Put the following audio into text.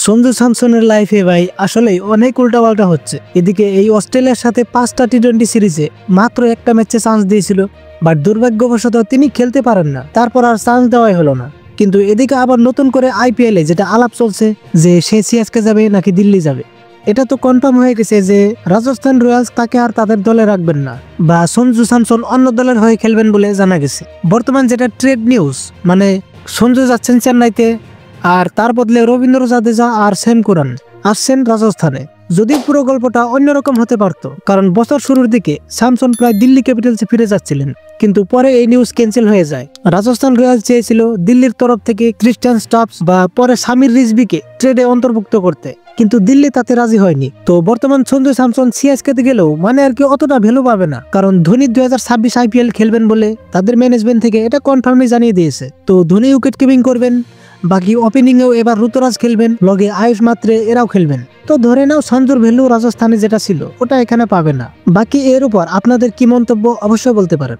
সঞ্জু স্যামসনের লাইফে ভাই আসলেই অনেক উল্টাপাল্টা হচ্ছে। এদিকে এই অস্ট্রেলিয়ার সাথে 5টা টি20 সিরিজে মাত্র একটা ম্যাচে চান্স দিয়েছিল, বাট দুর্ভাগ্যবশত তিনি খেলতে পারেন না, তারপর আর চান্স দেওয়াই হলো না। কিন্তু এদিকে আবার নতুন করে আইপিএলে যেটা আলাপ চলছে যে সে সিএসকে যাবে নাকি দিল্লি যাবে, এটা তো কনফার্ম হয়ে গেছে যে রাজস্থান রয়্যালস তাকে আর তাদের দলে রাখবেন না বা সঞ্জু স্যামসন অন্য দলের হয়ে খেলবেন বলে জানা গেছে। বর্তমান যেটা ট্রেড নিউজ, মানে সঞ্জু যাচ্ছেন চেন্নাইতে আর তার বদলে রবীন্দ্র জাদেজা আর সেম কুরান আসছেন রাজস্থানে। যদি পুরো গল্পটা অন্যরকম হতে পারতো, কারণ বছর শুরুর দিকে স্যামসন প্রায় দিল্লি ক্যাপিটালসে ফিরে যাচ্ছিলেন, কিন্তু পরে এই নিউজ ক্যান্সেল হয়ে যায়। রাজস্থান রয়্যালস চেয়েছিল দিল্লির তরফ থেকে ক্রিস্টিয়ান স্টাফস বা পরে সামির রিজভিকে ট্রেডে অন্তর্ভুক্ত করতে, কিন্তু দিল্লি তাতে রাজি হয়নি। তো বর্তমান সঞ্জু স্যামসন সিএসকেতে গেলেও মানে আর কি অতটা ভ্যালু পাবে না, কারণ ধোনি 2026 আইপিএল খেলবেন বলে তাদের ম্যানেজমেন্ট থেকে এটা কনফার্মলি জানিয়ে দিয়েছে। তো ধোনি উইকেট কিপিং করবেন, বাকি ওপেনিংয়েও এবার ঋতুরাজ খেলবেন, লগে আয়ুষ মাত্রে এরাও খেলবেন। তো ধরে নাও সঞ্জুর ভ্যালু রাজস্থানে যেটা ছিল ওটা এখানে পাবে না। বাকি এর উপর আপনাদের কি মন্তব্য অবশ্যই বলতে পারেন।